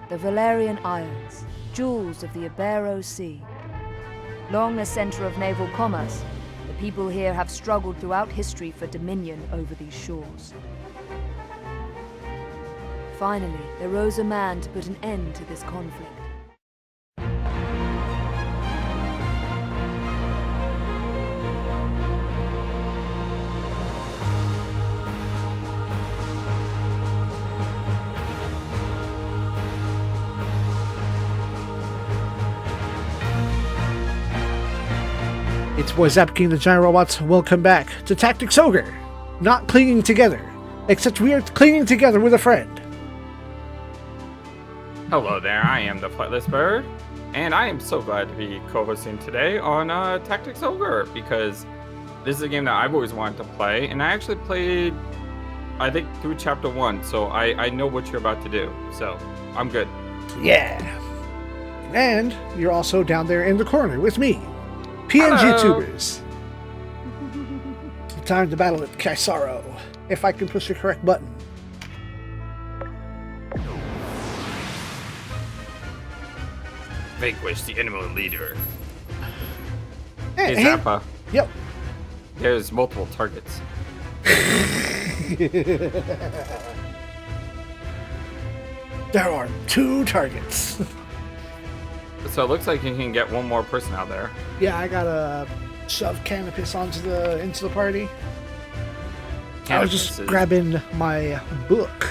the Valerian Isles, jewels of the Ibero Sea. Long a center of naval commerce, the people here have struggled throughout history for dominion over these shores. Finally, there rose a man to put an end to this conflict. It's boy Zappa King, the Giant Robots. Welcome back to Tactics Ogre. Not clinging together, except we are clinging together with a friend. Hello there, I am the Flightless Bird, and I am so glad to be co-hosting today on Tactics Ogre, because this is a game that I've always wanted to play, and I actually played, I think, through Chapter 1, so I know what you're about to do, so I'm good. Yeah. And you're also down there in the corner with me. PNG Hello. Tubers. Time to battle at Kaisaro. If I can push the correct button. Vanquish the enemy leader. Hey, Hey, Zappa, Yep. there's multiple targets. There are 2 targets. So it looks like you can get one more person out there. Yeah, I gotta shove Canopus into the party. I was just grabbing my book.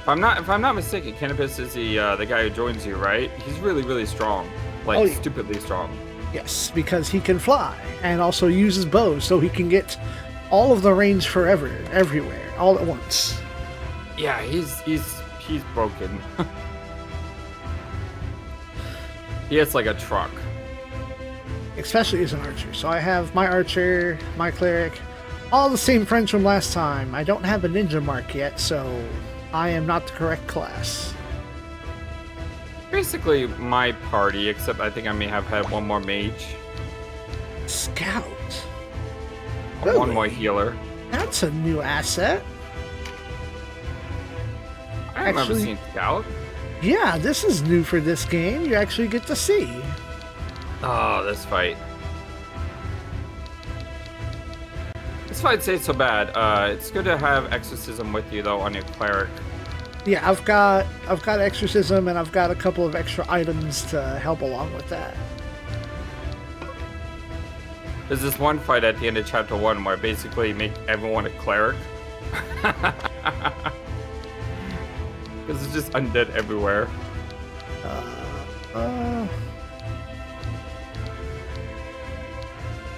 If I'm not mistaken, Canopus is the guy who joins you, right? He's really strong, like Oh, yeah. stupidly strong. Yes, because he can fly and also uses bows, so he can get all of the range forever, everywhere, all at once. Yeah, he's broken. He hits like a truck. Especially as an archer. So I have my archer, my cleric, all the same friends from last time. I don't have a ninja mark yet, so I am not the correct class. Basically my party, except I think I may have had one more mage, Scout. one more healer. That's a new asset. I remember Actually- seeing Scout. Yeah, this is new for this game. You actually get to see. Oh, this fight. This fight ain't so bad. It's good to have exorcism with you though on your cleric. Yeah, I've got exorcism and I've got a couple of extra items to help along with that. There's this one fight at the end of chapter 1 where I basically make everyone a cleric. Because it's just undead everywhere.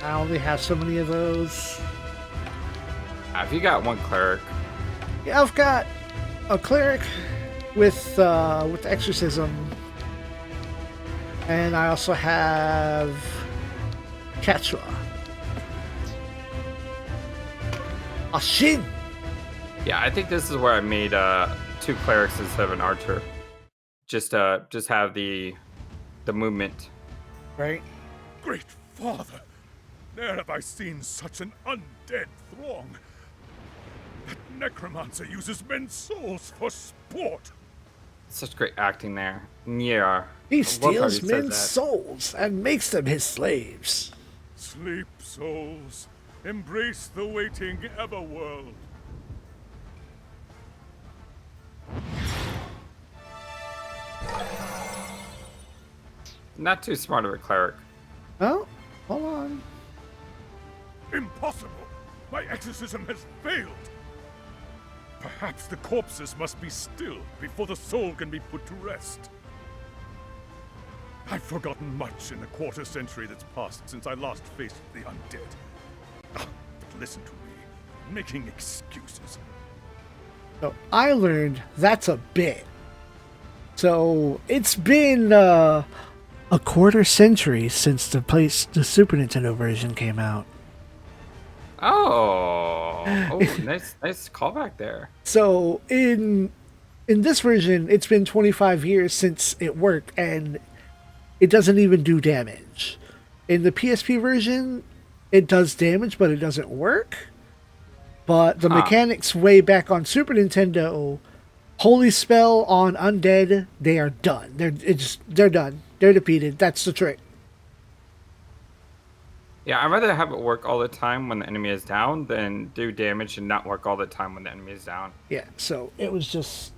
I only have so many of those. If you got one cleric, Yeah, I've got a cleric with exorcism, and I also have Quechua. Ashin. yeah, I think this is where I made 2 clerics instead of an archer. Just have the movement. Right? Great Father! Ne'er have I seen such an undead throng. That necromancer uses men's souls for sport. Such great acting there. Yeah. He I love how steals he says men's that. souls and makes them his slaves. Sleep, souls. Embrace the waiting everworld. Not too smart of a cleric. Oh, hold on. Impossible! My exorcism has failed! Perhaps the corpses must be still before the soul can be put to rest. I've forgotten much in the quarter century that's passed since I last faced the undead. But listen to me, making excuses. So I learned that's a bit. So it's been a quarter century since the Super Nintendo version came out. Oh, nice callback there. So in this version, it's been 25 years since it worked, and it doesn't even do damage. In the PSP version, it does damage, but it doesn't work. But the mechanics way back on Super Nintendo Holy spell on undead, they are done. They're done. They're defeated. That's the trick. Yeah, I'd rather have it work all the time when the enemy is down than do damage and not work all the time when the enemy is down. Yeah, so it was just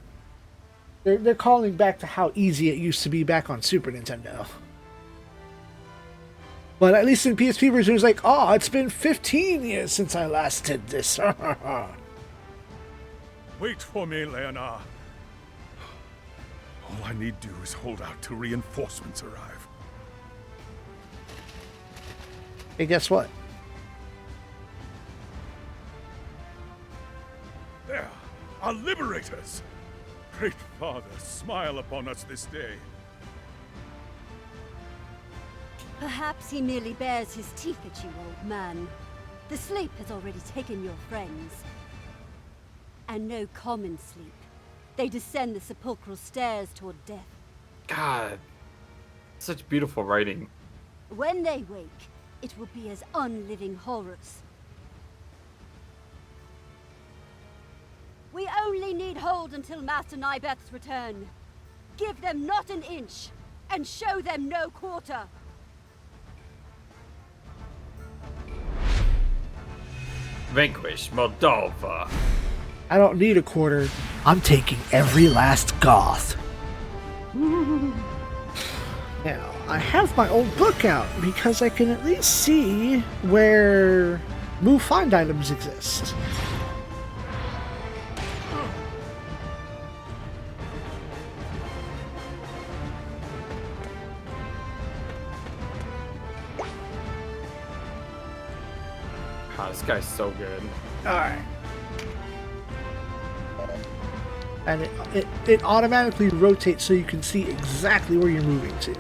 they're calling back to how easy it used to be back on Super Nintendo. But at least in PSP version, it was like, oh, it's been 15 years since I last did this. Wait for me, Leonard. All I need do is hold out till reinforcements arrive. Hey, guess what? There, our liberators! Great Father, smile upon us this day. Perhaps he merely bares his teeth at you, old man. The sleep has already taken your friends. And no common sleep. They descend the sepulchral stairs toward death. God, such beautiful writing. When they wake, it will be as unliving horrors. We only need hold until Master Nybeth's return. Give them not an inch, and show them no quarter. Vanquish Moldova. I don't need a quarter. I'm taking every last Goth. Now, I have my old book out because I can at least see where move find items exist. Oh, this guy's so good. Alright. And it automatically rotates so you can see exactly where you're moving to.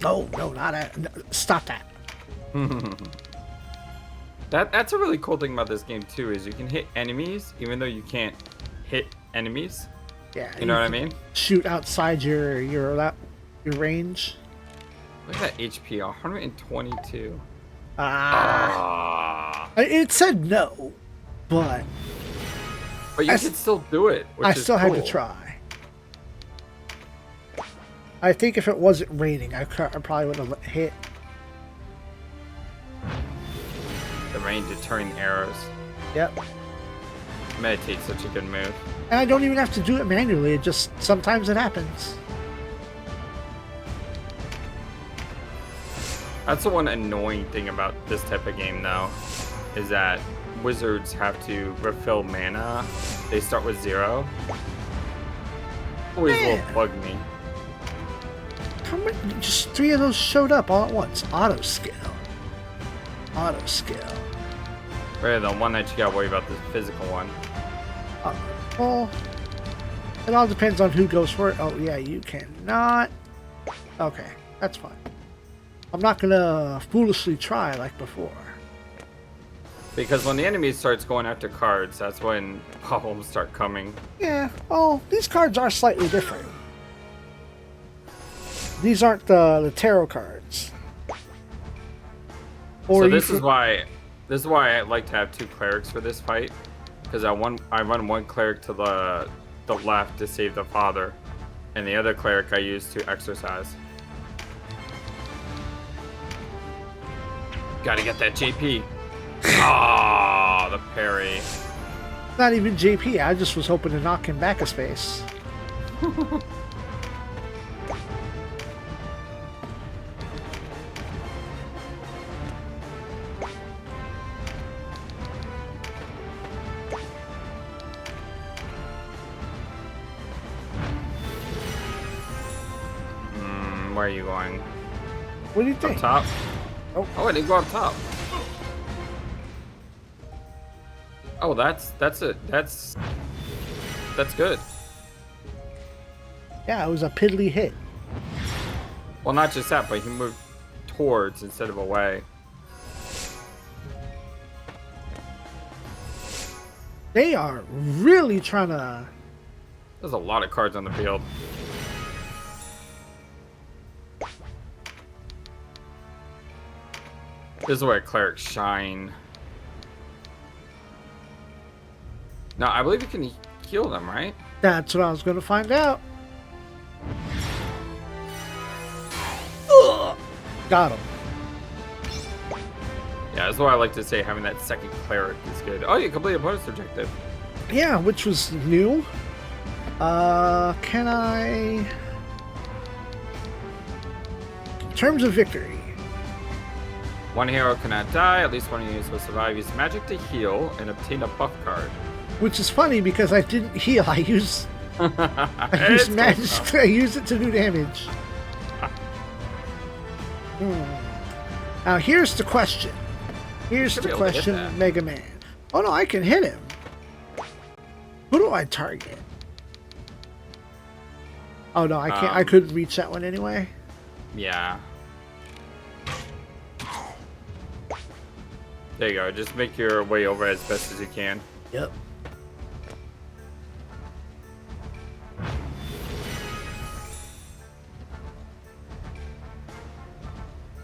Oh, no, not that. No, stop that. That's a really cool thing about this game too, is you can hit enemies even though you can't hit enemies. Yeah. You know what I mean? Shoot outside your range. Look at that HP, 122. Ah. It said no, but you could still do it. Which I is still had to cool. try. I think if it wasn't raining, I probably would have hit. The rain deterring arrows. Yep. Meditate's such a good move. And I don't even have to do it manually. It just sometimes it happens. That's the one annoying thing about this type of game, though, is that wizards have to refill mana. They start with 0. Always will bug me. How many? Just 3 of those showed up all at once. Auto skill. Auto skill. Or the one that you gotta worry about, the physical one. Well, it all depends on who goes for it. Oh yeah, you cannot. Okay, that's fine. I'm not gonna foolishly try like before. Because when the enemy starts going after cards, that's when problems start coming. Yeah, well, these cards are slightly different. These aren't the tarot cards. Or So this is why I like to have 2 clerics for this fight, because I run one cleric to the left to save the father, and the other cleric I use to exercise. Gotta get that JP. Ah, the parry. Not even JP. I just was hoping to knock him back a space. Where are you going? What do you think? Up top? Oh. I didn't go up top. Oh, that's it. That's good. Yeah, it was a piddly hit. Well, not just that, but he moved towards instead of away. They are really trying to... There's a lot of cards on the field. This is where clerics shine. No, I believe you can heal them, right? That's what I was going to find out. Ugh. Got him. Yeah, that's why I like to say having that second cleric is good. Oh, you complete a bonus objective. Yeah, which was new. Can I... Terms of victory. One hero cannot die. At least one of you will survive. Use magic to heal and obtain a buff card. Which is funny because I didn't heal. I used It's magic. close enough. I used it to do damage. Now here's the question. Here's Should the be able to hit question, that. Mega Man. Oh no, I can hit him. Who do I target? Oh no, I can't. I couldn't reach that one anyway. Yeah. There you go. Just make your way over as best as you can. Yep.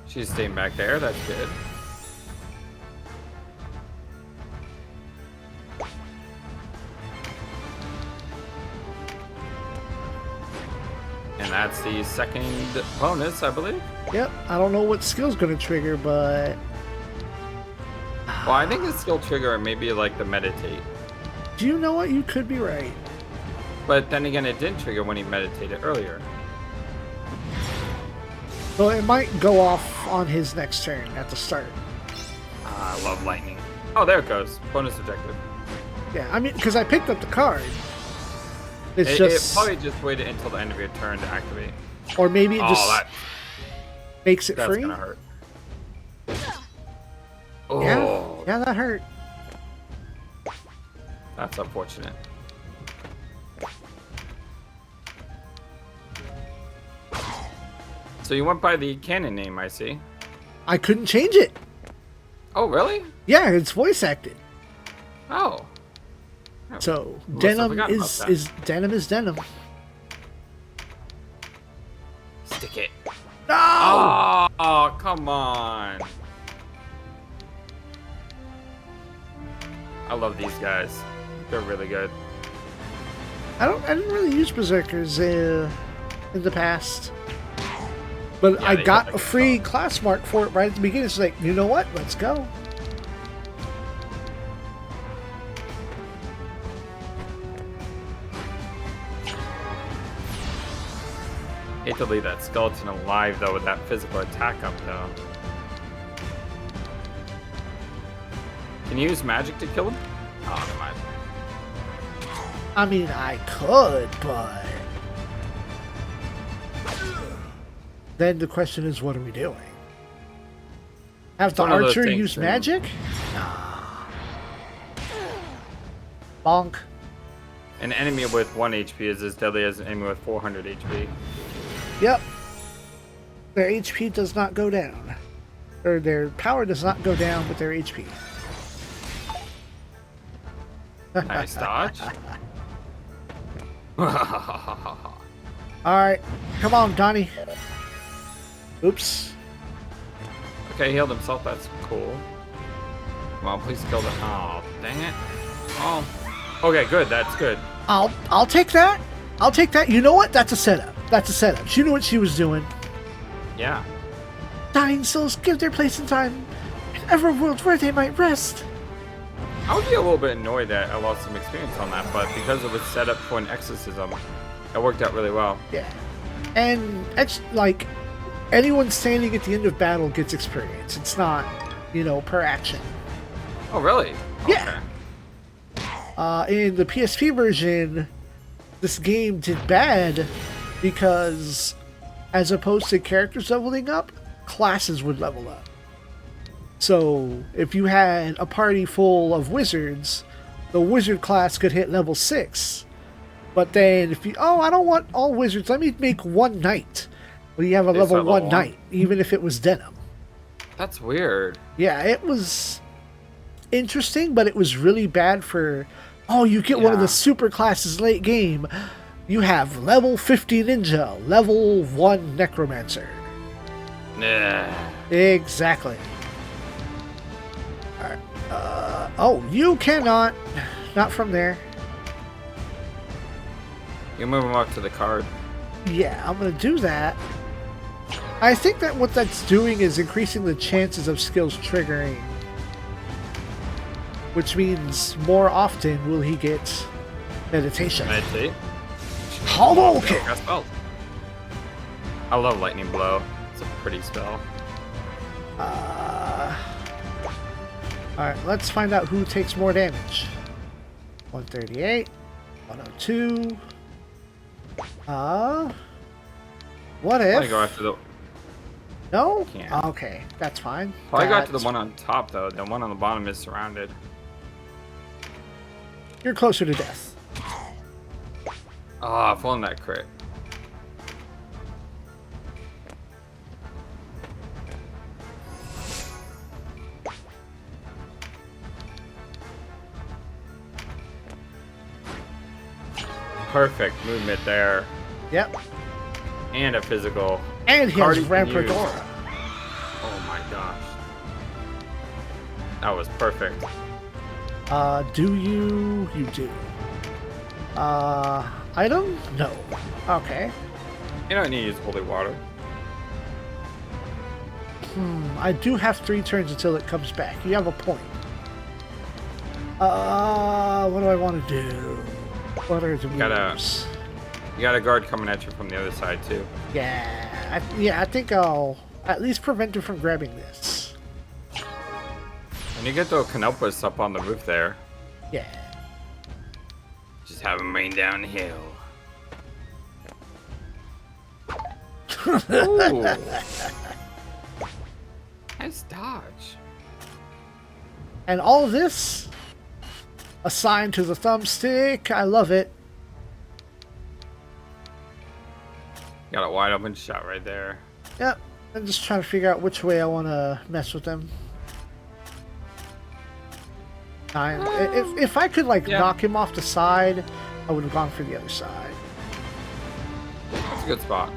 She's staying back there. That's good. And that's the second bonus, I believe. Yep. I don't know what skill's gonna trigger, but Well, I think the skill trigger may be like the meditate. do you know what? You could be right. But then again, it did trigger when he meditated earlier. So it might go off on his next turn at the start. Ah, I love lightning. Oh, there it goes. Bonus objective. Yeah, I mean, because I picked up the card. It's It just, probably just waited until the end of your turn to activate. or maybe it Oh, just makes it that's free. gonna hurt. Oh, Yeah, that hurt. that's unfortunate. So you went by the canon name, I see. I couldn't change it. Oh, really? Yeah, it's voice acted. Oh. So Must have denim forgotten about that. is denim is denim. Stick it. No! Oh, come on. I love these guys. They're really good. I didn't really use berserkers in the past, but Yeah, I they got hit a like a free dog. class mark for it right at the beginning. It's like, you know what? Let's go. Hate to leave that skeleton alive though with that physical attack up though. Can you use magic to kill him? Oh, never mind. I mean, I could, but then the question is, what are we doing? Have the One of those archer things, use you know. magic? Nah. Bonk. An enemy with 1 HP is as deadly as an enemy with 400 HP. Yep. Their HP does not go down. Or their power does not go down with their HP. Nice dodge. Alright. Come on, Donnie. Oops. Okay, he healed himself. That's cool. Come on, please kill the. Oh, dang it. Oh. Okay, good. That's good. I'll take that. I'll take that. You know what? That's a setup. That's a setup. She knew what she was doing. Yeah. Dying souls give their place in time. An everworld where they might rest. I would be a little bit annoyed that I lost some experience on that, but because it was set up for an exorcism, it worked out really well. Yeah. And it's like anyone standing at the end of battle gets experience. It's not, per action. Oh, really? Yeah. In the PSP version, this game did bad because as opposed to characters leveling up, classes would level up. So if you had a party full of wizards, the wizard class could hit level 6. But then if I don't want all wizards, let me make one knight. Well, you have a It's level level 1 one. knight, even if it was denim. That's weird. Yeah, it was interesting, but it was really bad for, you get one of Yeah. the super classes late game. You have level 50 ninja, level 1 necromancer. Nah. Exactly. Alright. You cannot not from there. You move him up to the card. Yeah, I'm gonna do that. I think that what that's doing is increasing the chances of skills triggering. Which means more often will he get meditation. Meditate. Hollow kick! Got spells. I love lightning blow. It's a pretty spell. Alright, let's find out who takes more damage. 138, 102. What if? Probably go after the. No? Can't. Okay, that's fine. Probably go after the That's- one on top though. The one on the bottom is surrounded. You're closer to death. Ah, full on that crit. Perfect movement there. Yep. And a physical. And he has Cardi can use. Rampart Aura. Oh my gosh. That was perfect. Do you? You do. Item? No. Okay. You don't need to use holy water. I do have 3 turns until it comes back. You have a point. What do I want to do? What are the Gotta- moves? You got a guard coming at you from the other side too. Yeah, I think I'll at least prevent him from grabbing this. And you get the Canopus up on the roof there. Yeah. Just have him rain down the hill. Ooh. Nice dodge. And all of this assigned to the thumbstick. I love it. Got a wide open shot right there. Yep. I'm just trying to figure out which way I want to mess with them. 9. If I could like Yeah. knock him off the side, I would have gone for the other side. That's a good spot.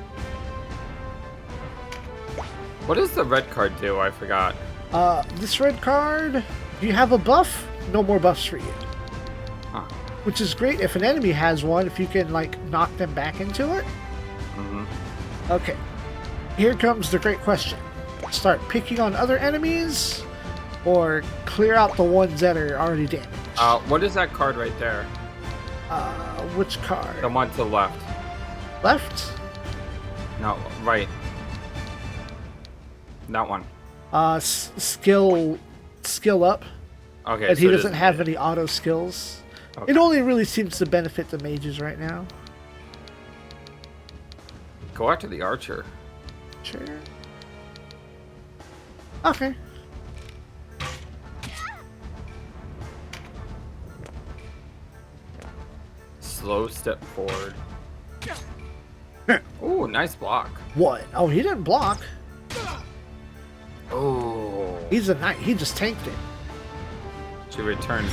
What does the red card do? I forgot. This red card, do you have a buff? No more buffs for you. Huh. Which is great if an enemy has one, if you can like knock them back into it. Okay. Here comes the great question. Start picking on other enemies or clear out the ones that are already damaged. What is that card right there? Which card? The one to the left. Left? No, right. That one. Skill up. Okay. And so he it doesn't is- have any auto skills. Okay. It only really seems to benefit the mages right now. Go after the archer. Sure. Okay. Slow step forward. Ooh, nice block. What? Oh, he didn't block. Oh. He's a knight. He just tanked it. She returns.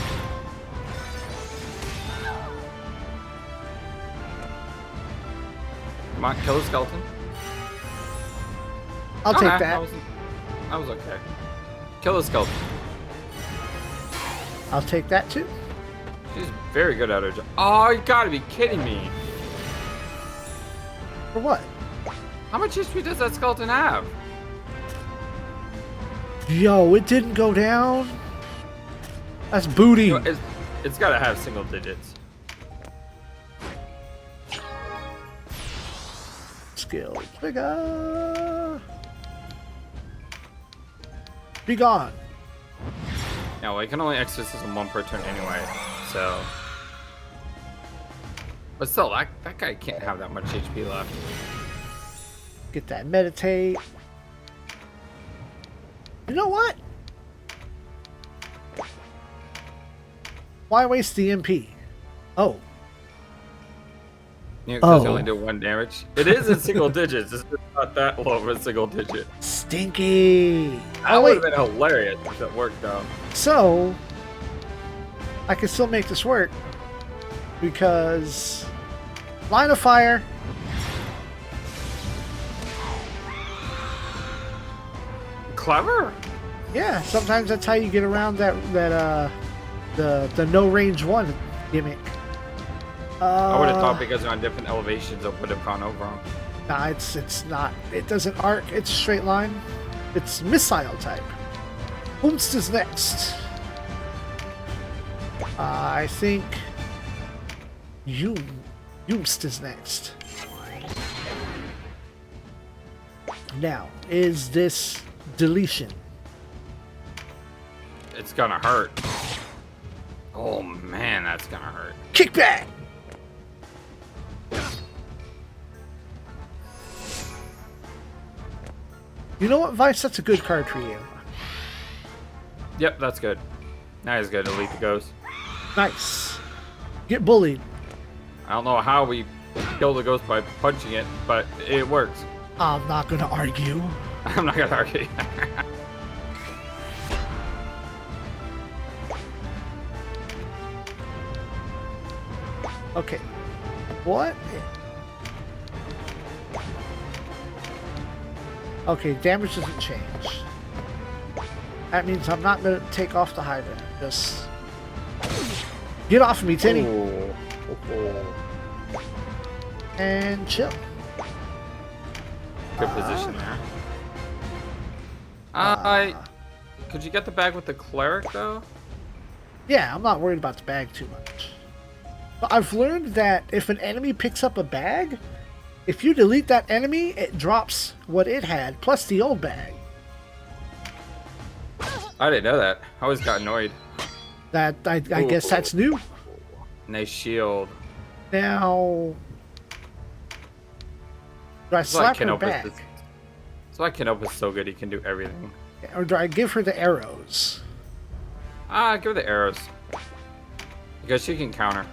Come on, kill the skeleton. I'll Okay, take that. That was okay. Kill the skeleton. I'll take that too. She's very good at her job. Oh, you gotta be kidding me. For what? How much HP does that skeleton have? Yo, it didn't go down. That's booty. You know, it's gotta have single digits. Skill trigger. Be gone. Yeah, well, I can only exorcism one per turn anyway, so. But still, that guy can't have that much HP left. Get that meditate. You know what? Why waste the MP? Oh. You know, because you Oh. only do 1 damage. It is in single digits. It's just not that low of a single digit. Stinky. That Oh, would wait. have been hilarious if that worked, though. So, I can still make this work because line of fire. Clever. Yeah, sometimes that's how you get around that the no range one gimmick. I would have thought because they're on different elevations, it would have gone over them. Nah, it's not. It doesn't arc. It's straight line. It's missile type. Oomst is next. I think Oomst is next. Now, is this deletion? It's gonna hurt. Oh man, that's gonna hurt. Kickback! You know what, Vice? That's a good card for you. Yep, that's good. Now he's gonna delete the ghost. Nice. Get bullied. I don't know how we kill the ghost by punching it, but it works. I'm not gonna argue. I'm not gonna argue. Okay. What? Okay, damage doesn't change. That means I'm not gonna take off the Hydra. Just get off of me, Tinny. And chill. Good position there. Could you get the bag with the cleric though? Yeah, I'm not worried about the bag too much. But I've learned that if an enemy picks up a bag, if you delete that enemy, it drops what it had, plus the old bag. I didn't know that. I always got annoyed. That I guess that's new. Nice shield. Now, do I slap her back? That's why Kenopa's so good. He can do everything. Or do I give her the arrows? Give her the arrows. Because she can counter.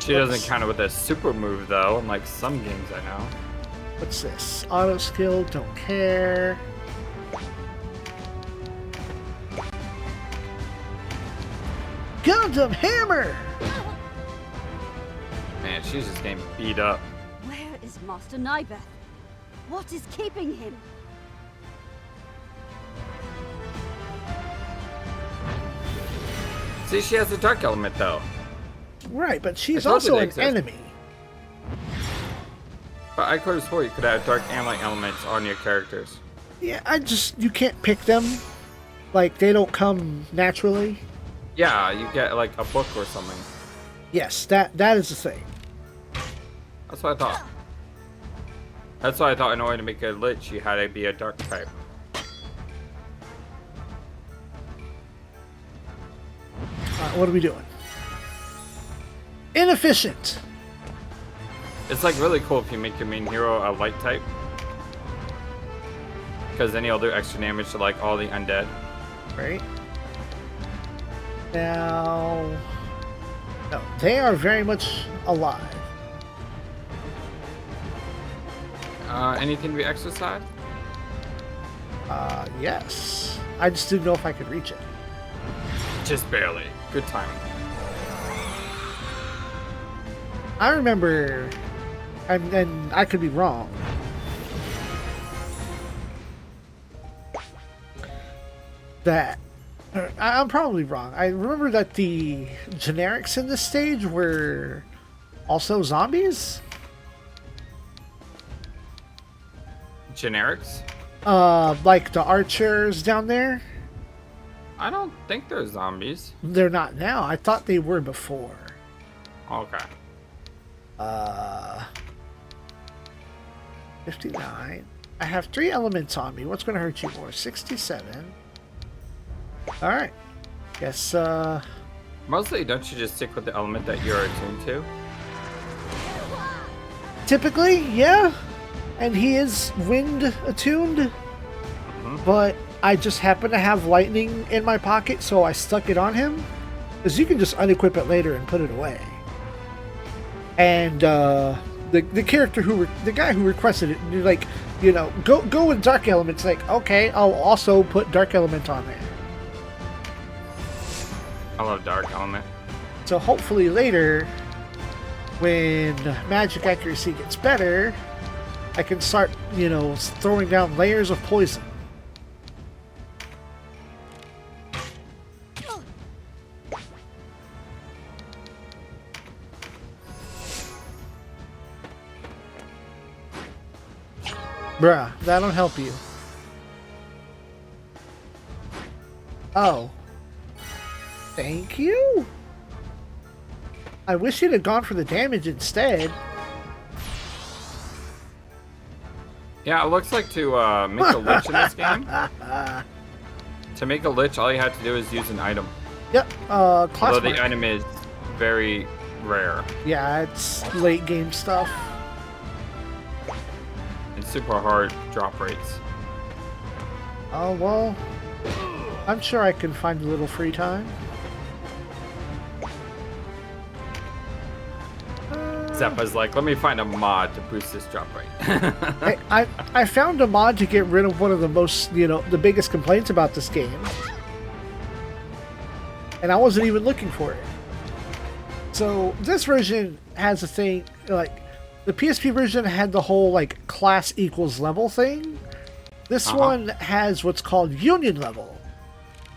She doesn't counter with a super move though, unlike some games I know. What's this? Auto skill, don't care. Gundam Hammer! Man, she's just getting beat up. Where is Master Nybeth? What is keeping him? See, she has a dark element though. Right, but she's I told you also they an exist. enemy. But I could have swore you could have dark and light elements on your characters. Yeah, you can't pick them. Like, they don't come naturally. Yeah, you get like a book or something. Yes, that is the thing. That's what I thought. That's why I thought in order to make it lit, she had to be a dark type. Alright, what are we doing? Inefficient! It's like really cool if you make your main hero a light type. Because then he'll do extra damage to like all the undead. Right. Now... No, they are very much alive. Anything to be exercised? Yes. I just didn't know if I could reach it. Just barely. Good timing. I remember, and I could be wrong, that I'm probably wrong. I remember that the generics in this stage were also zombies. Generics? Like the archers down there. I don't think they're zombies. They're not now. I thought they were before. Okay. 59. I have 3 elements on me. What's going to hurt you more? 67. Alright. Guess, Mostly, don't you just stick with the element that you're attuned to? typically, yeah. And he is wind attuned. But I just happen to have lightning in my pocket, so I stuck it on him. Because you can just unequip it later and put it away. And, the character the guy who requested it, you're like, you know, go with dark elements. Like, okay, I'll also put dark element on there. I love dark element. So hopefully later, when magic accuracy gets better, I can start, throwing down layers of poison. Bruh, that'll help you. Oh. Thank you? I wish you'd have gone for the damage instead. Yeah, it looks like to make a lich in this game. To make a lich, all you have to do is use an item. Yep, class Although mark. the item is very rare. Yeah, it's late game stuff. And super hard drop rates. Oh, well, I'm sure I can find a little free time. Zappa's like, let me find a mod to boost this drop rate. I found a mod to get rid of one of the most, the biggest complaints about this game. And I wasn't even looking for it. So this version has a thing, like, the PSP version had the whole, like, class equals level thing. This one has what's called union level.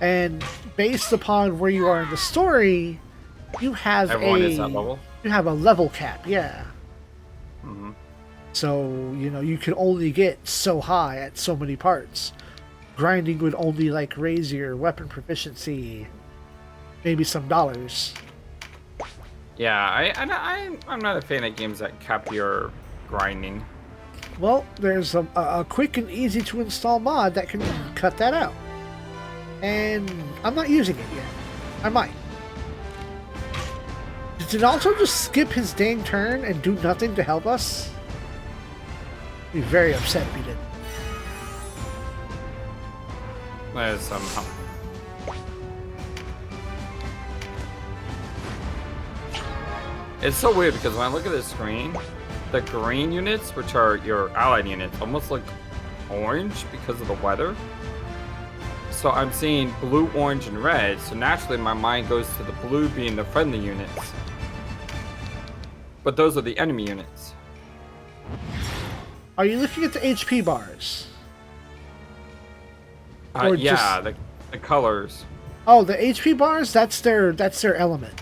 And based upon where you are in the story, you have Everyone is that level? You have a level cap, yeah. Mm-hmm. So, you can only get so high at so many parts. Grinding would only, like, raise your weapon proficiency maybe some dollars. Yeah, I'm not a fan of games that cap your grinding. Well, there's a quick and easy to install mod that can cut that out. And I'm not using it yet. I might. Did it also just skip his dang turn and do nothing to help us? I'd be very upset if he didn't. There's some help. It's so weird because when I look at this screen, the green units, which are your allied units, almost look orange because of the weather. So I'm seeing blue, orange, and red, so naturally my mind goes to the blue being the friendly units. But those are the enemy units. Are you looking at the HP bars? Or Yeah, just- the colors. Oh, the HP bars, that's their element.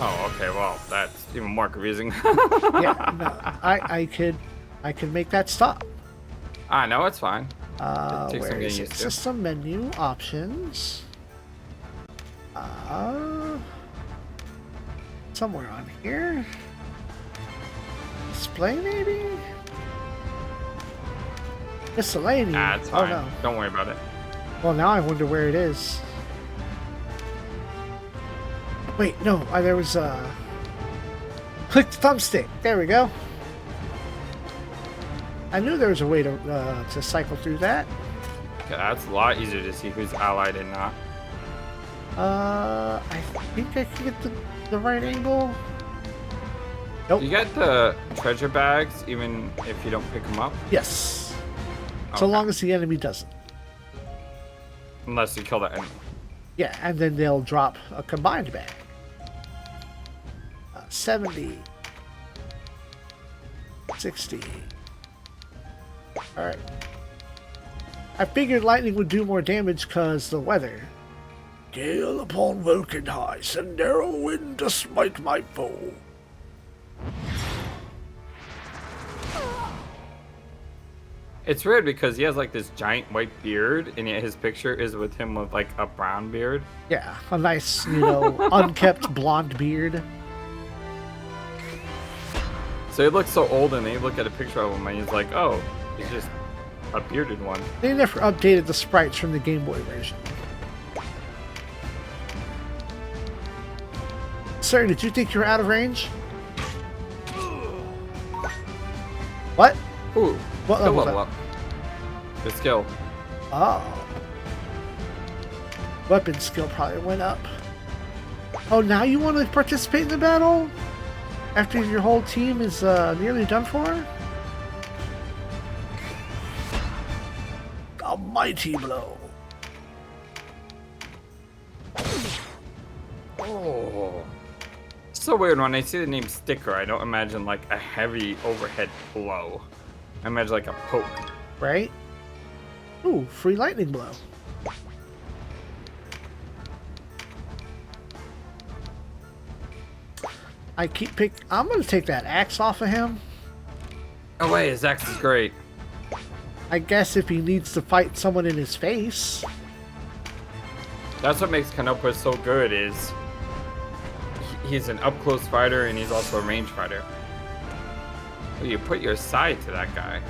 Oh, okay, well, that's even more confusing. Yeah, no, I could make that stop. No, it's fine. It takes some Where getting is it? used to. System menu options. Somewhere on here. Display maybe. Miscellaneous. It's fine. Oh no. Don't worry about it. Well, now I wonder where it is. Wait, no. There was click the thumbstick. There we go. I knew there was a way to cycle through that. Okay, that's a lot easier to see who's allied and not. I think I can get the right angle. Nope. You get the treasure bags even if you don't pick them up? Yes. So Okay. long as the enemy doesn't. Unless you kill the enemy. Yeah, and then they'll drop a combined bag. 70. 60. Alright. I figured lightning would do more damage because the weather. Gale upon Vulcan high, send arrow wind to smite my foe. It's weird because he has like this giant white beard and yet his picture is with him with like a brown beard. Yeah, a nice, unkept blonde beard. So he looks so old and then you look at a picture of him and he's like, oh, he's just a bearded one. They never updated the sprites from the Game Boy version. Sir, did you think you were out of range? What? Ooh, What skill level's level up? up. Good skill. Oh. Weapon skill probably went up. Oh, now you want to participate in the battle? After your whole team is nearly done for? A mighty blow. Oh. so weird when I see the name Sticker. I don't imagine like a heavy overhead blow. I imagine like a poke. Right? Ooh, free lightning blow. I'm gonna take that axe off of him. Oh wait, his axe is great. I guess if he needs to fight someone in his face. That's what makes Canopus so good is he's an up-close fighter and he's also a range fighter. Well, you put your side to that guy.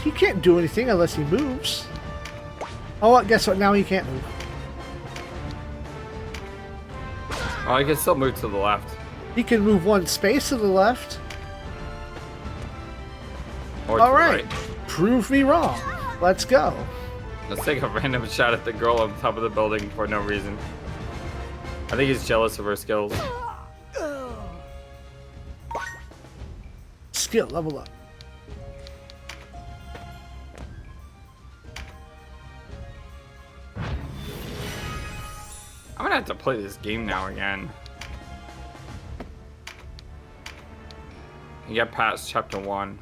He can't do anything unless he moves. Oh, well, guess what? Now he can't move. Oh, I can still move to the left. He can move one space to the left. Or All to right. the right. Prove me wrong. Let's go. Let's take a random shot at the girl on top of the building for no reason. I think he's jealous of her skills. Skill level up. I'm gonna have to play this game now again. You get past chapter 1.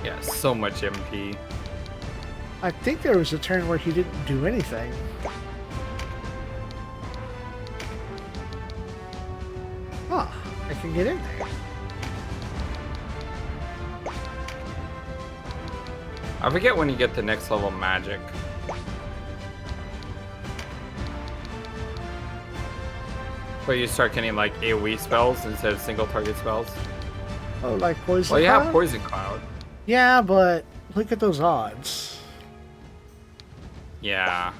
Yeah, so much MP. I think there was a turn where he didn't do anything. Huh. I can get in there. I forget when you get the next level magic. Where you start getting like AoE spells instead of single target spells. Oh, like poison. Well, you have cloud? Poison Cloud. Yeah, but look at those odds. Yeah.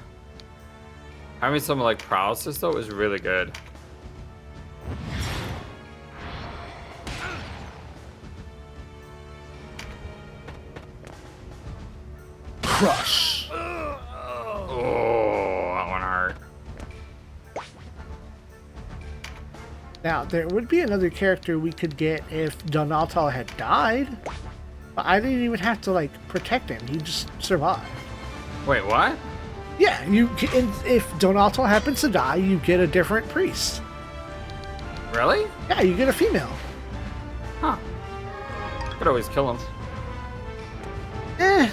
Having something like Paralysis though is really good. Crush. Oh, that one hurt. Now, there would be another character we could get if Donato had died. But I didn't even have to, like, protect him. He just survived. Wait, what? Yeah, if Donato happens to die, you get a different priest. Really? Yeah, you get a female. Huh. Could always kill him. Eh.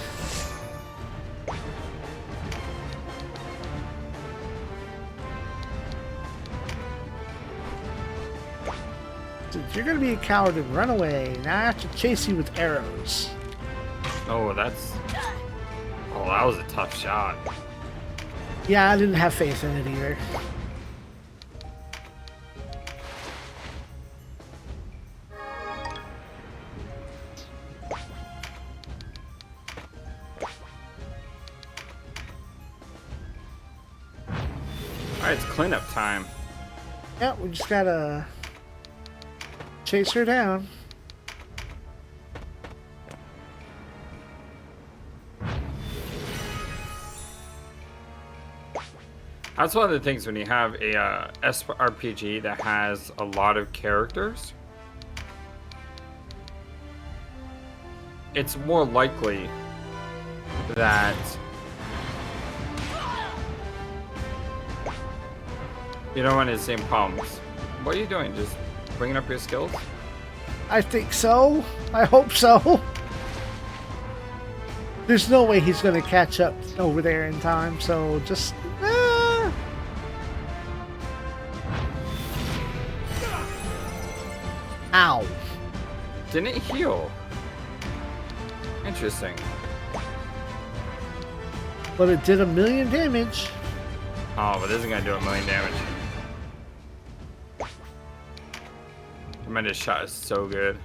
Dude, you're gonna be a coward and run away. Now I have to chase you with arrows. Oh, that's... Oh, that was a tough shot. Yeah, I didn't have faith in it either. Alright, it's cleanup time. Yeah, we just gotta chase her down. That's one of the things when you have a RPG that has a lot of characters. It's more likely that you don't run into the same problems. What are you doing? Just bringing up your skills? I think so. I hope so. There's no way he's gonna catch up over there in time, so just... Ow. Didn't it heal? Interesting. But it did 1,000,000 damage. Oh, but this isn't gonna do 1,000,000 damage. Tremendous shot is so good.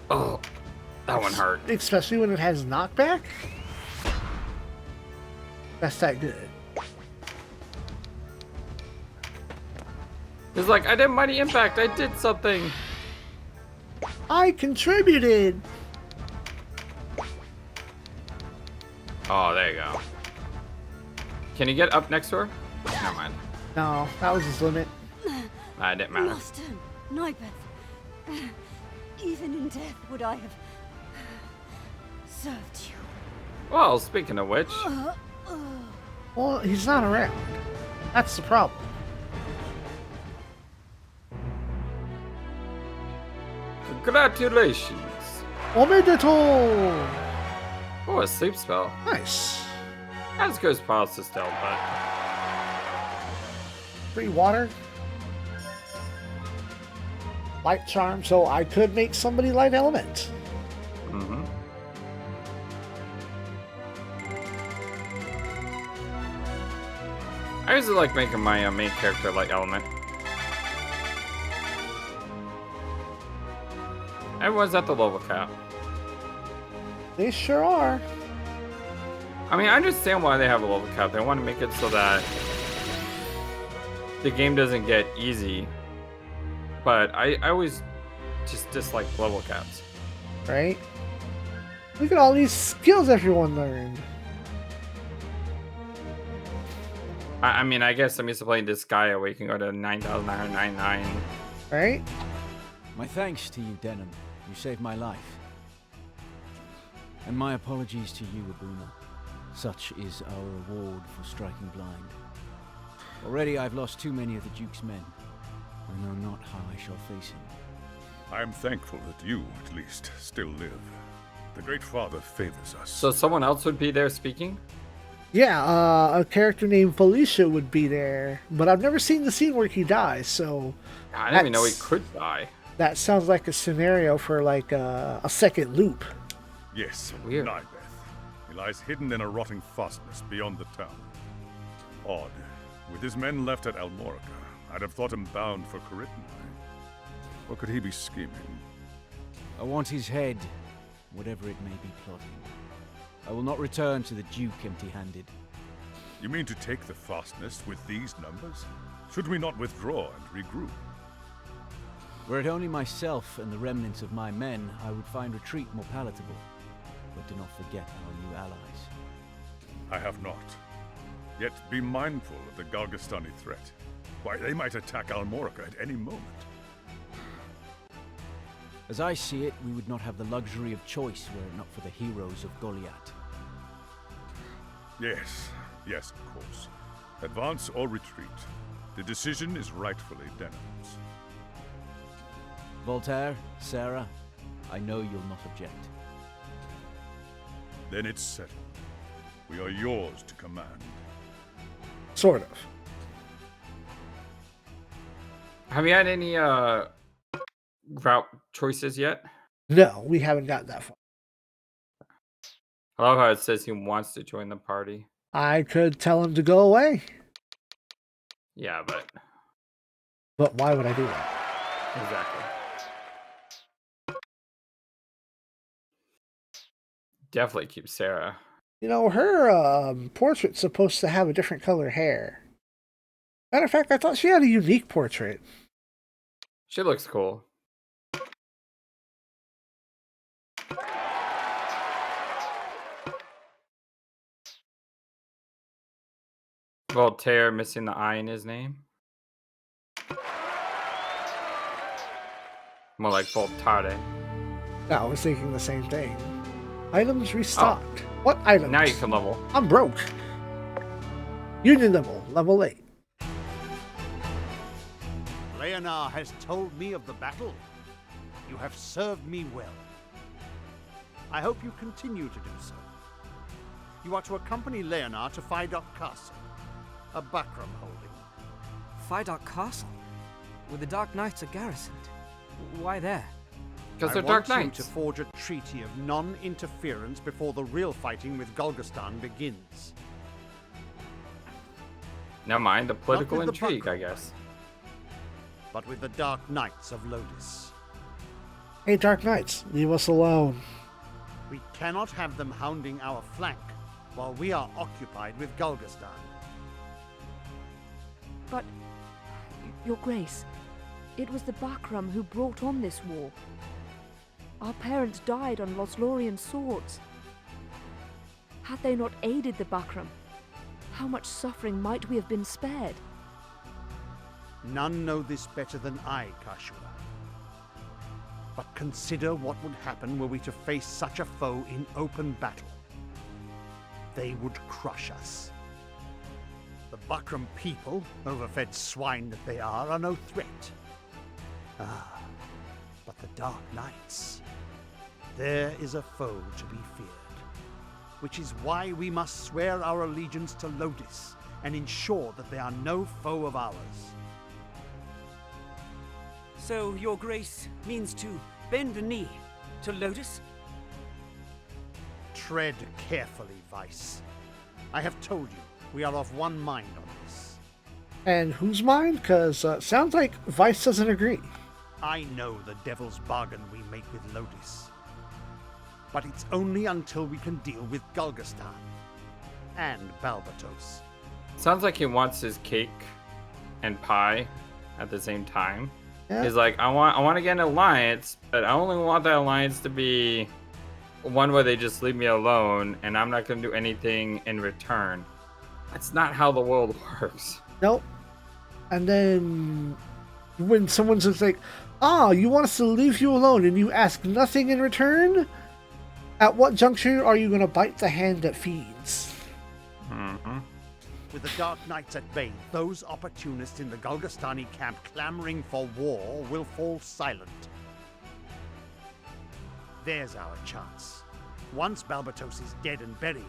Oh, that one hurt. Especially when it has knockback. That's that good. He's like, I did mighty impact. I did something. I contributed. Oh, there you go. Can you get up next to her? Never mind. No, that was his limit. Nah, it didn't matter. Roston, Nibeth. Even in death would I have served you. Well, speaking of which, Well, he's not around. That's the problem. congratulations. Omedetou! Oh, a sleep spell. Nice. Not as good as paralysis still, but Free water. Light charm, so I could make somebody light element. I usually like making my main character light element. Everyone's at the level cap. They sure are. I mean, I understand why they have a level cap. They want to make it so that the game doesn't get easy. But I always just dislike level caps. Right? Look at all these skills everyone learned. I mean, I guess I'm used to playing this guy where you can go to 9,999. Right? My thanks to you, Denham. You saved my life. And my apologies to you, Abuna. Such is our reward for striking blind. Already I've lost too many of the Duke's men. I know not how I shall face him. I am thankful that you, at least, still live. The Great Father favors us. So someone else would be there speaking? Yeah, a character named Felicia would be there, but I've never seen the scene where he dies, so I didn't even know he could die. that sounds like a scenario for like a second loop. Yes, Weird. Nibeth. He lies hidden in a rotting fastness beyond the town. Odd. With his men left at Almorica, I'd have thought him bound for Caritini. Or could he be scheming? I want his head, whatever it may be plotting. I will not return to the Duke empty-handed. You mean to take the fastness with these numbers? Should we not withdraw and regroup? Were it only myself and the remnants of my men, I would find retreat more palatable. But do not forget our new allies. I have not. Yet be mindful of the Galgastani threat. Why, they might attack Almorica at any moment. As I see it, we would not have the luxury of choice were it not for the heroes of Goliath. Yes, yes, of course. Advance or retreat. The decision is rightfully Denham's. Voltaire, Sarah, I know you'll not object. Then it's settled. We are yours to command. Sort of. Have you had any route choices yet? No, we haven't gotten that far. I love how it says he wants to join the party. I could tell him to go away, Yeah, but but why would I do that? exactly. Definitely keep Sarah. You know, her portrait's supposed to have a different color hair. Matter of fact, I thought she had a unique portrait. She looks cool. Voltaire missing the I in his name. More like Voltare. No, I was thinking the same thing. Items restocked. What items? Now you can level. I'm broke. Union level 8. Leonard has told me of the battle. You have served me well. I hope you continue to do so. You are to accompany Leonard to Fidok Castle, a Bakram holding. Fidok Castle? Where the Dark Knights are garrisoned. Why there? Because they're I Dark want you Knights. to forge a treaty of non-interference before the real fighting with Golgastan begins. Never mind, the political with the intrigue, I Bakram, guess. but with the Dark Knights of Lodis. Hey, Dark Knights, leave us alone. We cannot have them hounding our flank while we are occupied with Golgastan. But Your Grace, it was the Bakram who brought on this war. Our parents died on Loslorian swords. Had they not aided the Bakram, how much suffering might we have been spared? None know this better than I, Kashua. But consider what would happen were we to face such a foe in open battle. They would crush us. The Bakram people, overfed swine that they are no threat. Ah, but the Dark Knights. There is a foe to be feared. Which is why we must swear our allegiance to Lotus and ensure that they are no foe of ours. So, Your Grace means to bend the knee to Lotus? Tread carefully, Vice. I have told you, we are of one mind on this. And whose mind? Because sounds like Vice doesn't agree. I know the devil's bargain we make with Lotus. But it's only until we can deal with Gulgastan and Balbatos. Sounds like he wants his cake and pie at the same time. Yeah. He's like, I want to get an alliance, but I only want that alliance to be one where they just leave me alone, and I'm not going to do anything in return. That's not how the world works. Nope. And then when someone's just like, you want us to leave you alone and you ask nothing in return? At what juncture are you going to bite the hand that feeds? Mm-hmm. With the Dark Knights at bay, those opportunists in the Gulgastani camp clamoring for war will fall silent. There's our chance. Once Balbatos is dead and buried,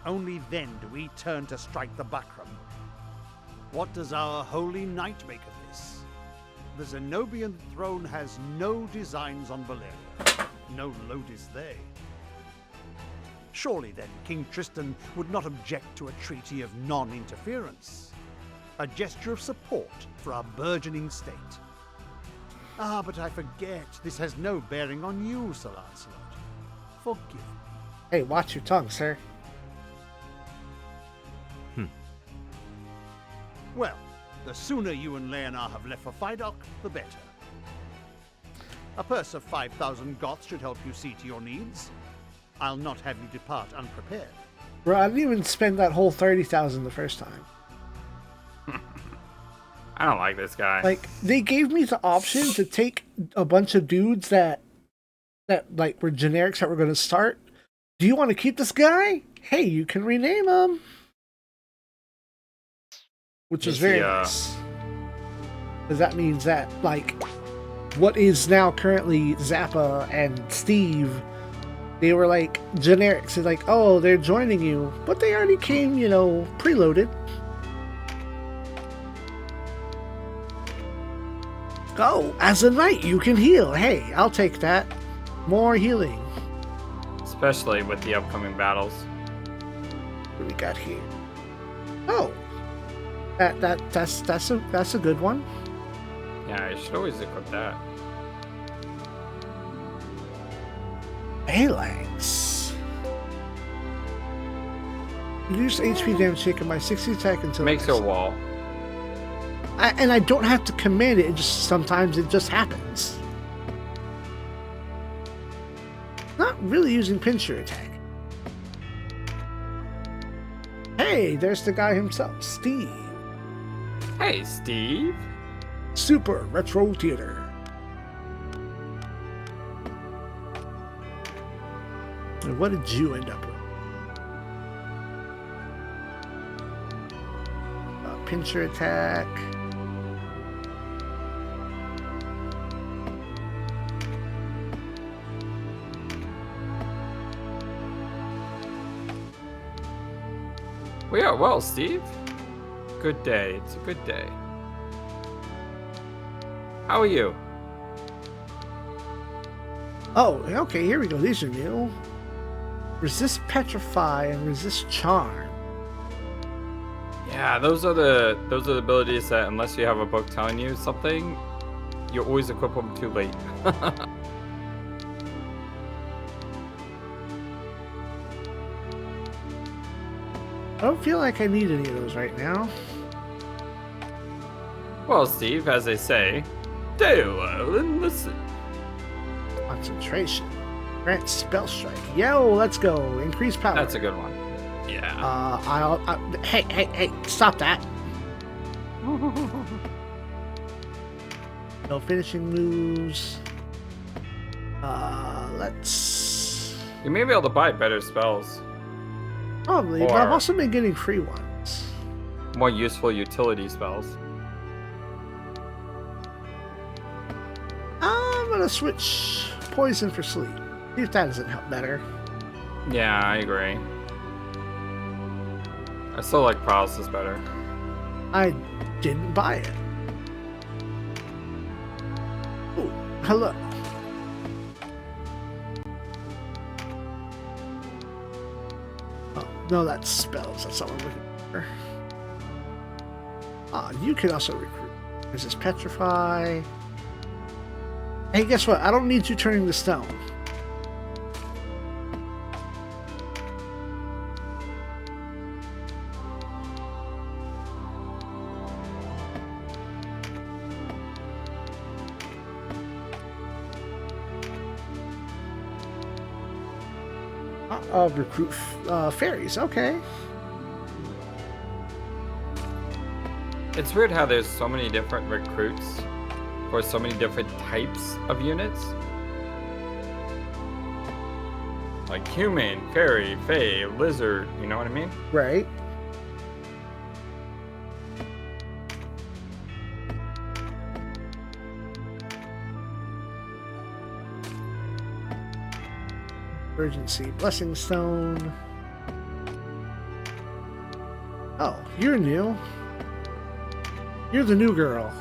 only then do we turn to strike the Bakram. What does our holy knight make of this? The Zenobian throne has no designs on Valeria. No Lotus there. Surely then King Tristan would not object to a treaty of non-interference. A gesture of support for our burgeoning state. But I forget, this has no bearing on you, Sir Lancelot. Forgive me. Hey, watch your tongue, sir. Well, the sooner you and Leonard have left for Fidok, the better. A purse of 5,000 Goths should help you see to your needs. I'll not have you depart unprepared. Bro, I didn't even spend that whole 30,000 the first time. I don't like this guy. Like, they gave me the option to take a bunch of dudes that like were generics that were going to start. Do you want to keep this guy? Hey, you can rename him. Which is very nice. Because that means that, like, what is now currently Zappa and Steve, they were like generics. They're like, oh, they're joining you, but they already came, preloaded. Oh, as a knight, you can heal. Hey, I'll take that. More healing. Especially with the upcoming battles. What do we got here? Oh, that's a good one. Yeah, I should always equip that. Phalanx. Reduce HP damage taken by 60 attack until Makes a wall. And I don't have to command it. Sometimes it just happens. Not really using pincher attack. Hey, there's the guy himself, Steve. Hey, Steve. Super Retro Theater. And what did you end up with? Pincher attack. We are well, Steve. Good day. It's a good day. How are you? Oh, okay, here we go. These are new. Resist Petrify and Resist Charm. Yeah, those are the abilities that unless you have a book telling you something, you always equip them too late. I don't feel like I need any of those right now. Well, Steve, as they say, do and listen. Concentration. Grant spell strike. Yo, let's go. Increase power. That's a good one. Yeah. Hey, stop that. No finishing moves. Let's... You may be able to buy better spells. Probably, but I've also been getting free ones. More useful utility spells. I'm gonna switch poison for sleep. See if that doesn't help better. Yeah, I agree. I still like paralysis better. I didn't buy it. Oh, hello. Oh, no, that's spells. That's not what I'm looking for. You can also recruit. There's this petrify. Hey, guess what? I don't need you turning to stone. Recruit fairies. Okay. It's weird how there's so many different recruits for so many different types of units. Like human, fairy, fae, lizard, you know what I mean? Right. Urgency. Blessing Stone. Oh, you're new. You're the new girl.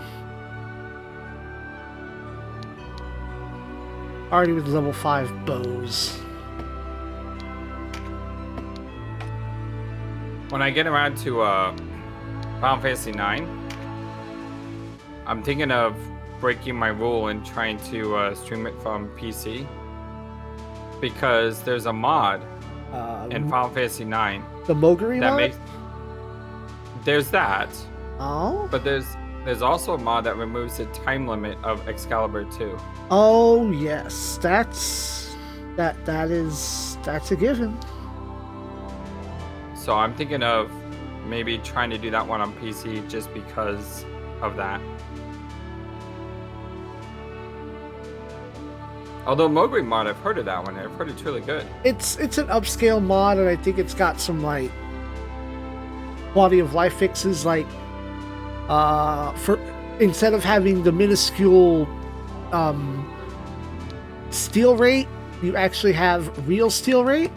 Already with level 5 bows. When I get around to Final Fantasy IX, I'm thinking of breaking my rule and trying to stream it from PC. Because there's a mod in Final Fantasy IX. The Ogre mod? There's that. Oh? But there's also a mod that removes the time limit of Excalibur 2. Oh yes, that's a given. So I'm thinking of maybe trying to do that one on PC just because of that. Although Ogre mod, I've heard of that one. I've heard it's really good. It's an upscale mod, and I think it's got some like quality of life fixes, like for instead of having the minuscule steal rate, you actually have real steal rate.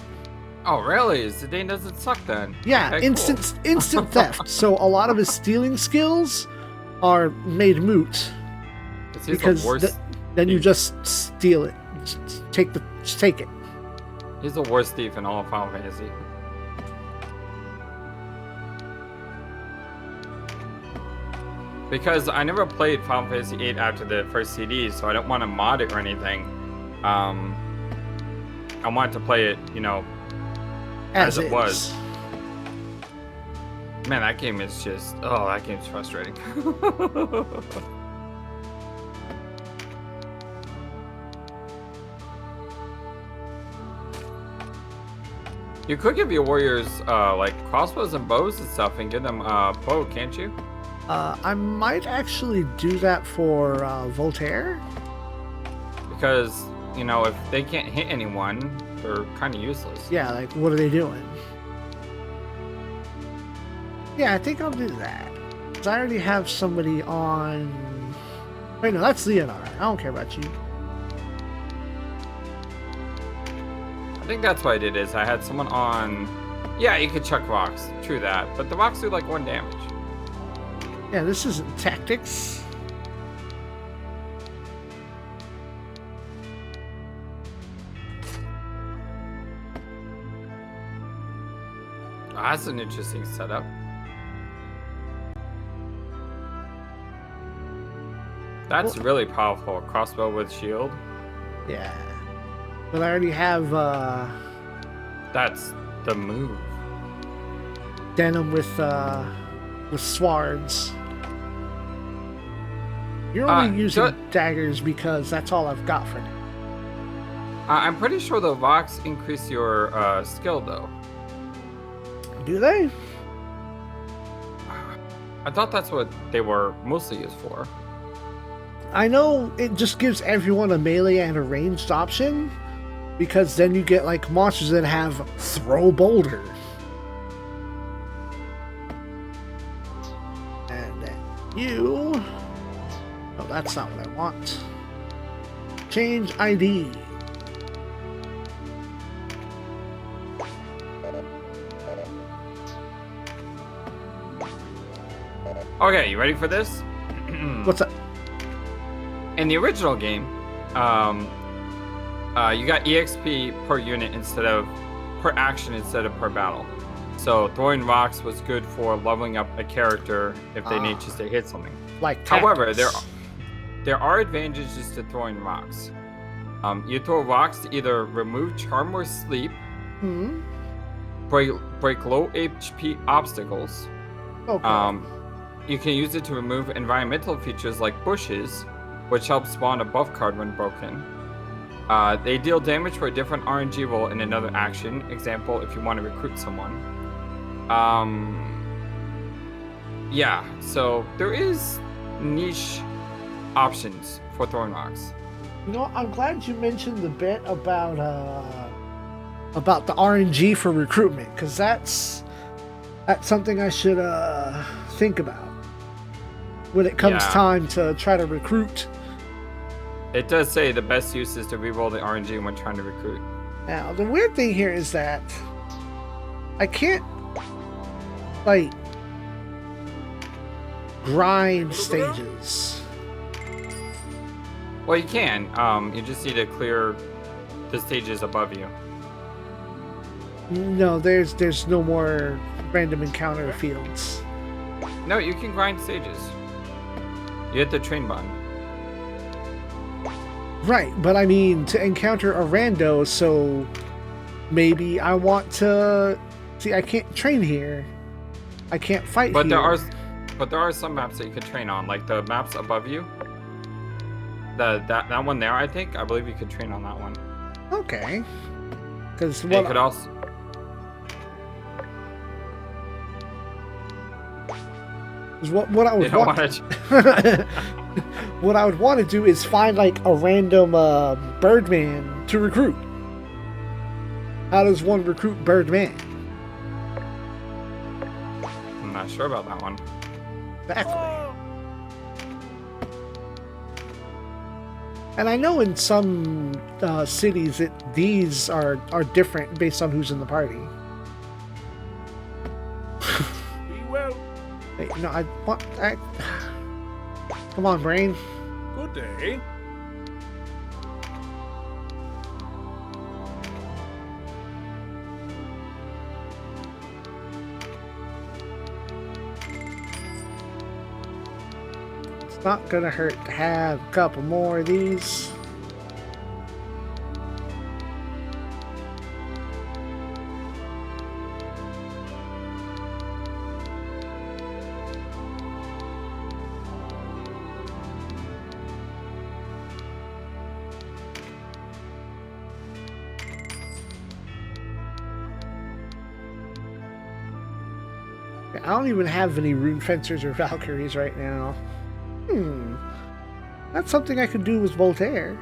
Oh really? Zidane doesn't suck then. Yeah, okay, instant theft. So a lot of his stealing skills are made moot because then you just steal it. Just take it. He's the worst thief in all of Final Fantasy. Because I never played Final Fantasy VIII after the first CD, so I don't want to mod it or anything. I wanted to play it, as it was. Man, that game is just... Oh, that game's frustrating. You could give your warriors, like, crossbows and bows and stuff and give them a bow, can't you? I might actually do that for Voltaire. Because, if they can't hit anyone, they're kind of useless. Yeah, like, what are they doing? Yeah, I think I'll do that. Because I already have somebody on... Wait, no, that's Leonard. I don't care about you. I think that's what I did, is I had someone on... Yeah, you could chuck rocks. True that. But the rocks do, like, 1 damage. Yeah, this isn't tactics. Oh, that's an interesting setup. That's really powerful. A crossbow with shield. Yeah. But I already have That's the move. denim with swords. You're only using daggers because that's all I've got for now. I'm pretty sure the rocks increase your skill, though. Do they? I thought that's what they were mostly used for. I know it just gives everyone a melee and a ranged option, because then you get like monsters that have throw boulder. And then you... Oh, that's not what I want. Change ID. Okay, you ready for this? What's up? In the original game, you got EXP per unit instead of per action instead of per battle. So throwing rocks was good for leveling up a character if they need to stay hit something. Like however, tactics. there are advantages to throwing rocks. You throw rocks to either remove charm or sleep, break low HP obstacles. Okay. You can use it to remove environmental features like bushes, which helps spawn a buff card when broken. They deal damage for a different RNG roll in another action. Example, if you want to recruit someone. Yeah, so there is niche options for throwing rocks. You know, I'm glad you mentioned the bit about the RNG for recruitment, because that's something I should think about when it comes time to try to recruit. It does say the best use is to reroll the RNG when trying to recruit. Now, the weird thing here is that I can't, like, grind stages. Well, you can. You just need to clear the stages above you. No, there's no more random encounter fields. No, you can grind stages. You hit the train button. Right, but I mean to encounter a rando, so maybe I want to see. I can't train here. I can't fight but here. There are some maps that you can train on, like the maps above you. That one there, I believe you could train on that one. Okay. Because you could also. What I would want what I would want to do is find like a random Birdman to recruit. How does one recruit Birdman? I'm not sure about that one. Exactly. And I know in some cities these are different based on who's in the party. Be well. Hey, no, come on, brain. Good day. It's not gonna hurt to have a couple more of these. I don't even have any rune fencers or Valkyries right now. That's something I could do with Voltaire.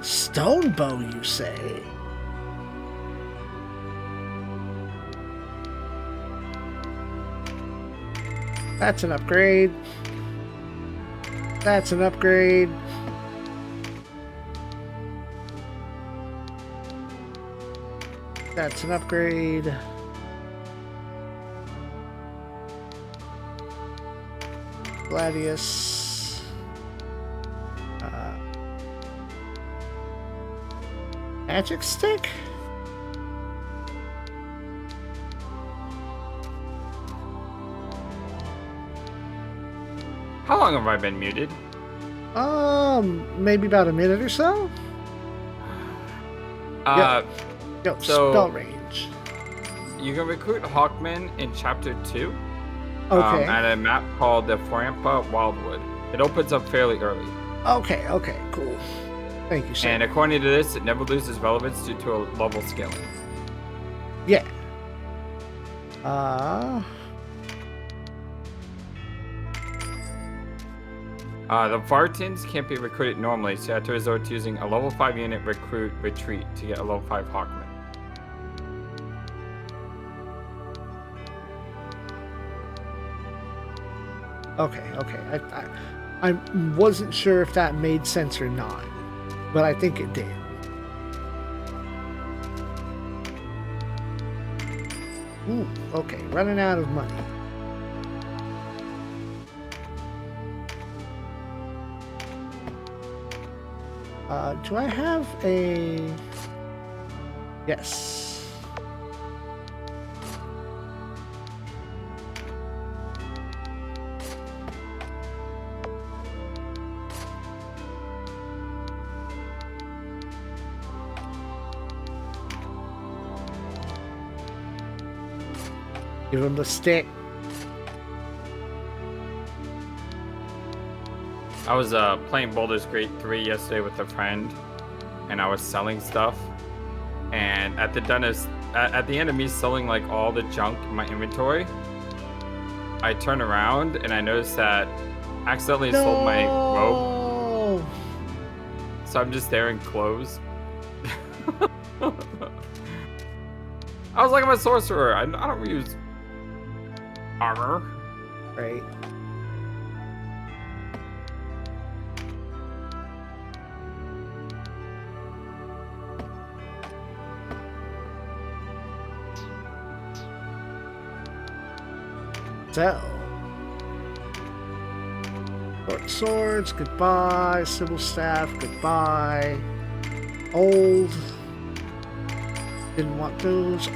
Stone bow, you say? That's an upgrade. That's an upgrade. That's an upgrade. Gladius. Magic stick? How long have I been muted? Maybe about a minute or so? So, spell range. You can recruit Hawkman in Chapter 2. Okay. At a map called the Frampa Wildwood. It opens up fairly early. Okay, cool. Thank you, sir. And according to this, it never loses relevance due to a level scaling. Yeah. The Vartans can't be recruited normally, so you have to resort to using a level 5 unit recruit retreat to get a level 5 Hawkman. Okay. I wasn't sure if that made sense or not, but I think it did. Ooh, okay, running out of money. Do I have a... Yes. Give him the stick. I was playing Baldur's Gate 3 yesterday with a friend, and I was selling stuff. And at the end of me selling like all the junk in my inventory, I turned around and I noticed that I accidentally sold my robe. So I'm just there in clothes. I was like, I'm a sorcerer. I don't use armor. Right. So, short swords, goodbye. Civil staff, goodbye. Old. Didn't want those.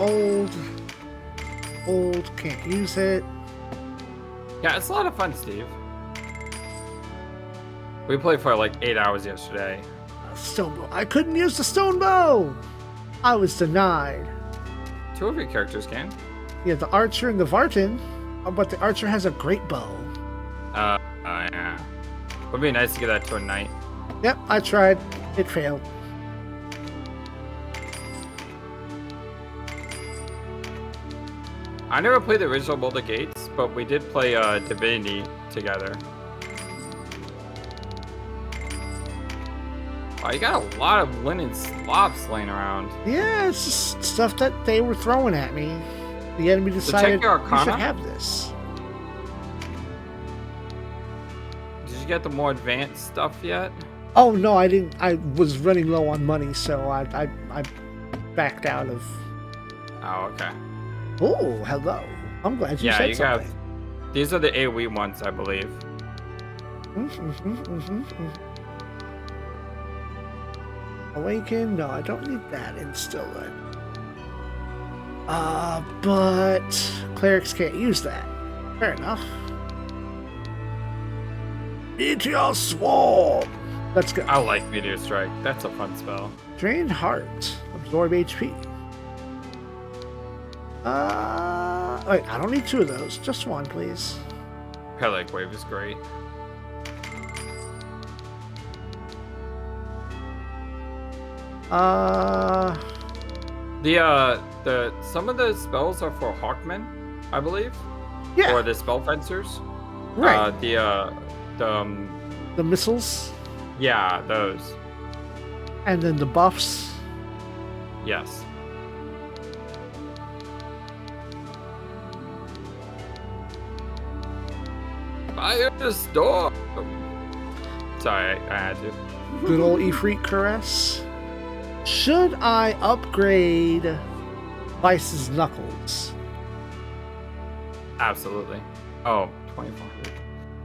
Old, can't use it. Yeah, it's a lot of fun, Steve. We played for like 8 hours yesterday. Stone bow. I couldn't use the stone bow. I was denied. 2 of your characters can. Yeah, the archer and the Vartan, but the archer has a great bow. Yeah. Would be nice to get that to a knight. Yep, I tried. It failed. I never played the original Boulder Gates, but we did play Divinity together. Wow, you got a lot of linen slops laying around. Yeah, it's just stuff that they were throwing at me. The enemy decided your you Arcana. should have this. Did you get the more advanced stuff yet? Oh no, I didn't. I was running low on money, so I backed out of. Oh, okay. Oh, hello. I'm glad you said something. These are the AoE ones, I believe. Awaken? No, I don't need that. Instill it. But clerics can't use that. Fair enough. Meteor Swarm! Let's go. I like Meteor Strike. That's a fun spell. Drain Heart. Absorb HP. Wait, I don't need 2 of those. Just 1, please. Pelic Wave is great. Some of the spells are for Hawkmen, I believe. Yeah. Or the spell fencers. Right. The missiles. Yeah, those. And then the buffs. Yes. Fire the storm. Sorry, I had to. Good old Ifrit Caress. Should I upgrade Vice's Knuckles? Absolutely. Oh, 2400.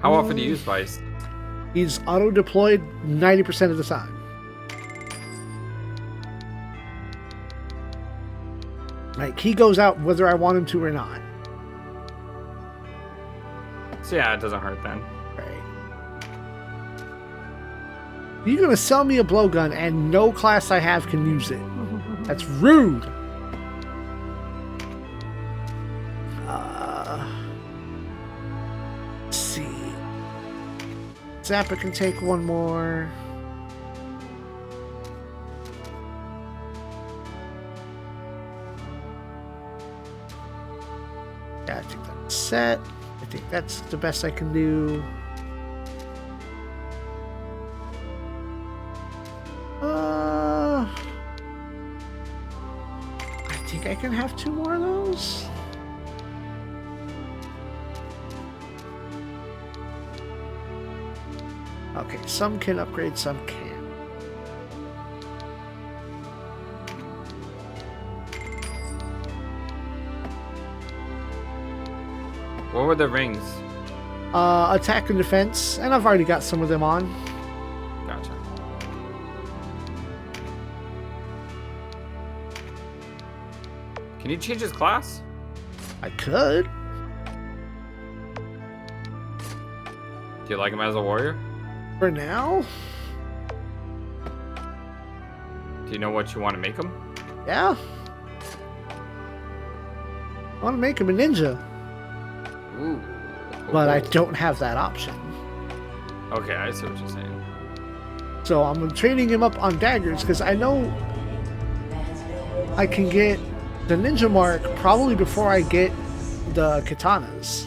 How often do you use Vice? He's auto-deployed 90% of the time. Like, he goes out whether I want him to or not. So yeah, it doesn't hurt then. Right. You're gonna sell me a blowgun and no class I have can use it. That's rude. Zappa can take one more. Yeah, I think that's set. I think that's the best I can do. I think I can have 2 more of those. Okay, some can upgrade, some can't. What were the rings? Attack and defense, and I've already got some of them on. Gotcha. Can you change his class? I could. Do you like him as a warrior? For now? Do you know what you want to make him? Yeah. I want to make him a ninja. Ooh. But I don't have that option. Okay, I see what you're saying. So I'm training him up on daggers because I know I can get the ninja mark probably before I get the katanas.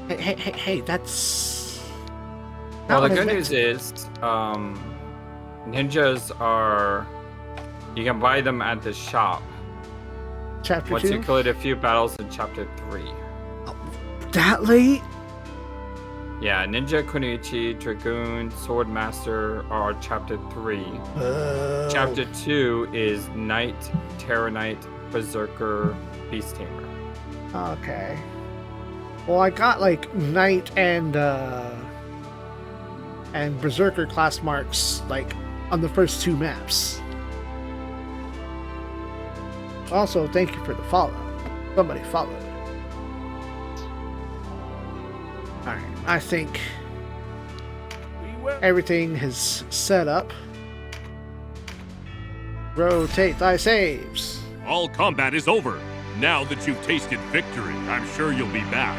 Hey, that's... Well, the not what I good meant. news is, ninjas are... You can buy them at the shop. Chapter Once 2? you complete a few battles in Chapter 3. That late? Yeah, Ninja, Kunichi, Dragoon, Swordmaster are Chapter 3. Chapter 2 is Knight, Terror Knight, Berserker, Beast Tamer. Okay. Well, I got like Knight and Berserker class marks like on the first 2 maps. Also, thank you for the follow. Somebody followed. Alright, I think everything is set up. Rotate thy saves. All combat is over. Now that you've tasted victory, I'm sure you'll be back.